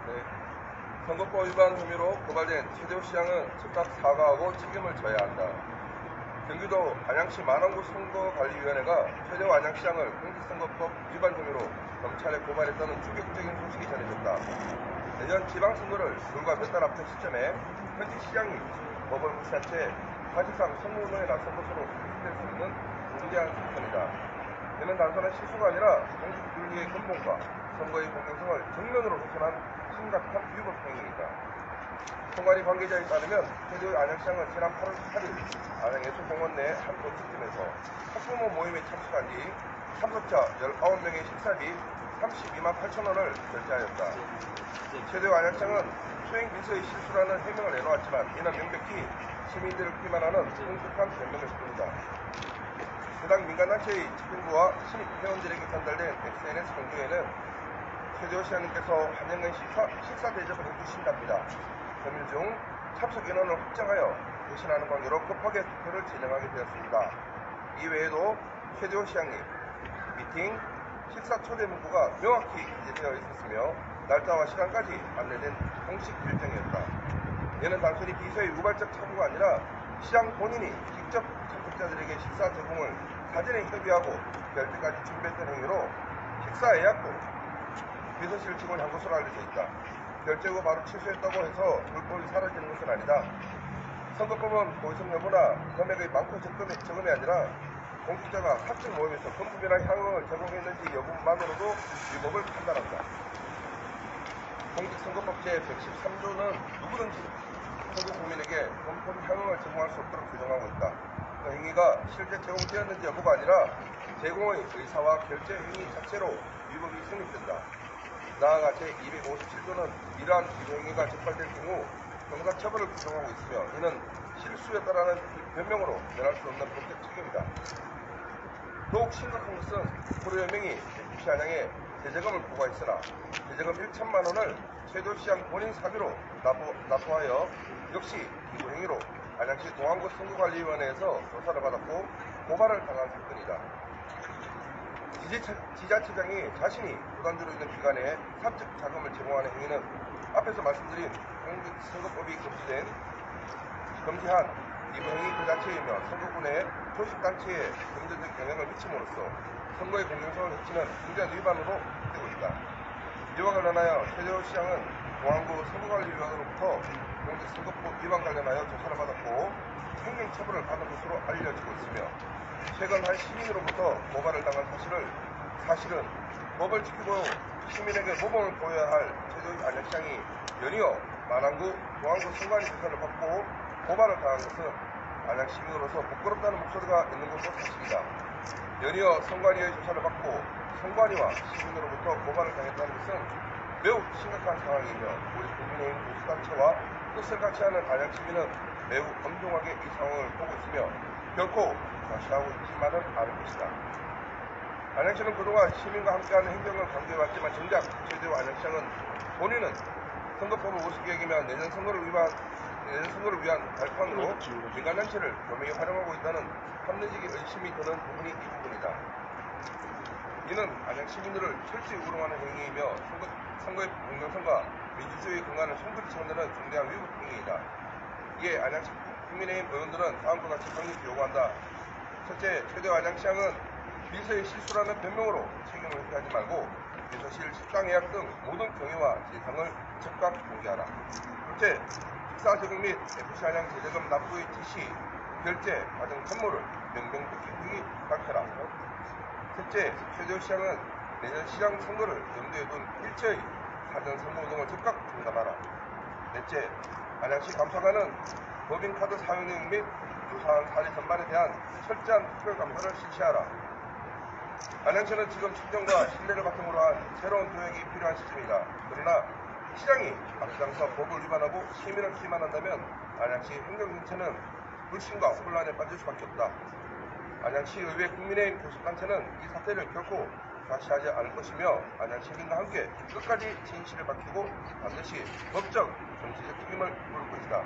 네. 선거법 위반 혐의로 고발된 최재호 시장은 즉각 사과하고 책임을 져야 한다. 경기도 안양시 만안구 선거관리위원회가 최재호 안양시장을 공직선거법 위반 혐의로 검찰에 고발했다는 충격적인 소식이 전해졌다. 내년 지방선거를 불과 몇 달 앞둔 시점에 현직 시장이 법을 무시한 채 사실상 선거운동에 나선 것으로 인식될 수 있는 중대한 사건이다. 이는 단순한 실수가 아니라 공직 윤리의 근본과 선거의 공정성을 정면으로 훼손한 심각한 위법 행위이다. 선관위 관계자에 따르면 최재호 안양시장은 지난 8월 8일 안양예술공원 내 한 도축점에서 학부모 모임에 참석한 뒤 참석자 19명의 식사비 32만 8천 원을 결제하였다. 최재호 안양시장은 수행 비서의 실수라는 해명을 내놓았지만 이는 명백히 시민들을 기만하는 공격한 변명일 뿐이다. 해당 민간단체의 집행부와 신입 회원들에게 전달된 SNS 공고에는 최재호 시장님께서 한영의 식사 대접을 해주신답니다. 점일 중 참석 인원을 확정하여 대신하는 관계로 급하게 투표를 진행하게 되었습니다. 이외에도 최재호 시장님 미팅, 식사 초대 문구가 명확히 기재되어 있었으며 날짜와 시간까지 안내된 공식 일정이었다. 이는 단순히 비서의 우발적 착오가 아니라 시장 본인이 직접 참석자들에게 식사 제공을 사전에 협의하고 결제까지 준비했던 행위로 식사 예약도 비서실 직원이 한 것으로 알려져 있다. 결제 후 바로 취소했다고 해서 불법이 사라지는 것은 아니다. 선거법은 고의성 여부나 금액의 많고 적음이 아니라 공직자가 사적 모임에서 금품이나 향응을 제공했는지 여부만으로도 위법을 판단한다. 공직선거법 제113조는 누구든지 선거 국민에게 금품 향응을 제공할 수 없도록 규정하고 있다. 그 행위가 실제 제공되었는지 여부가 아니라 제공의 의사와 결제 행위 자체로 위법이 성립된다. 나아가 제257조는 이러한 위법행위가 적발될 경우 형사처벌을 규정하고 있으며 이는 실수였다라는 변명으로 면할 수 없는 법적 책임이다. 더욱 심각한 것은 프로연맹이 FC 안양에 대제금을 부과했으나 대제금 1천만 원을 최재호 시장 본인 사비로 납부하여 역시 이부 행위로 안양시 동안구 선거관리위원회에서 조사를 받았고 고발을 당한 사건이다. 지자체장이 자신이 부담주로 있는 기관에 사적 자금을 제공하는 행위는 앞에서 말씀드린 공직선거법이 금지한 이부 행위 그 자체이며 선거군의 조직단체에 경제적 영향을 미침으로써 선거의 공정성을 해치는 중대한 위반으로 되고 있다. 이와 관련하여 최재호 시장은 동안구 선거관리위원회로부터 공직선거법 위반 관련하여 조사를 받았고 행정처벌을 받은 것으로 알려지고 있으며 최근 한 시민으로부터 고발을 당한 사실은 법을 지키고 시민에게 모범을 보여야 할 최재호 안양시장이 연이어 만안구 동안구 선관위 조사를 받고 고발을 당한 것은 안양 시민으로서 부끄럽다는 목소리가 있는 것도 사실이다. 연이어 선관위의 조사를 받고 선관위와 시민으로부터 고발을 당했다는 것은 매우 심각한 상황이며 우리 국민의힘 보수단체와 뜻을 같이 하는 안양 시민은 매우 엄중하게 이 상황을 보고 있으며 결코 좌시하고 있지만은 않을 것이다. 안양시는 그동안 시민과 함께하는 행정을 강조해왔지만 정작 최재호 안양시장은 본인은 선거법을 우스계획이며 내년 선거를 위한 발판으로 민간단체를 교묘히 활용하고 있다는 합리적인 의심이 드는 부분이 이 부분이다. 이는 안양 시민들을 철저히 우롱하는 행위이며 선거의 공정성과 민주주의의 근간을 손들이 쳐드는 중대한 위법 행위이다. 이에 안양시 국민의힘 의원들은 다음과 같이 강력히 요구한다. 첫째, 최재호 안양시장은 비서의 실수라는 변명으로 책임을 회피하지 말고 비서실 식당 예약 등 모든 경위와 진상을 즉각 공개하라. 둘째, 식사 제공 및 FC 안양 대제금 납부의 지시, 결제, 과정 전모를 명명백백히 밝혀라. 셋째, 최재호 시장은 내년 시장 선거를 염두에 둔 일체의 사전 선거운동을 즉각 중단하라. 넷째, 안양시 감사관은 법인카드 사용 내용 및 유사한 사례 전반에 대한 철저한 특별 감사를 실시하라. 안양시는 지금 친정과 신뢰를 바탕으로 한 새로운 도약이 필요한 시점이다. 그러나 시장이 앞장서 법을 위반하고 시민을 기만한다면 안양시 행정전체는 불신과 혼란에 빠질 수밖에 없다. 안양시 의회 국민의힘 교섭단체는 이 사태를 결코 좌시하지 않을 것이며 안양 시민과 함께 끝까지 진실을 밝히고 반드시 법적, 정치적 책임을 물을 것이다.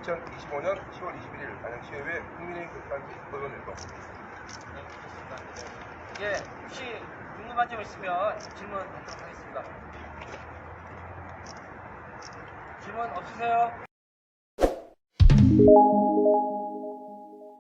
2025년 10월 21일 안양시의회 국민의힘 교섭단체 의원일동. 예, 혹시 궁금한 점 있으면 질문 받도록 하겠습니다. 질문 없으세요?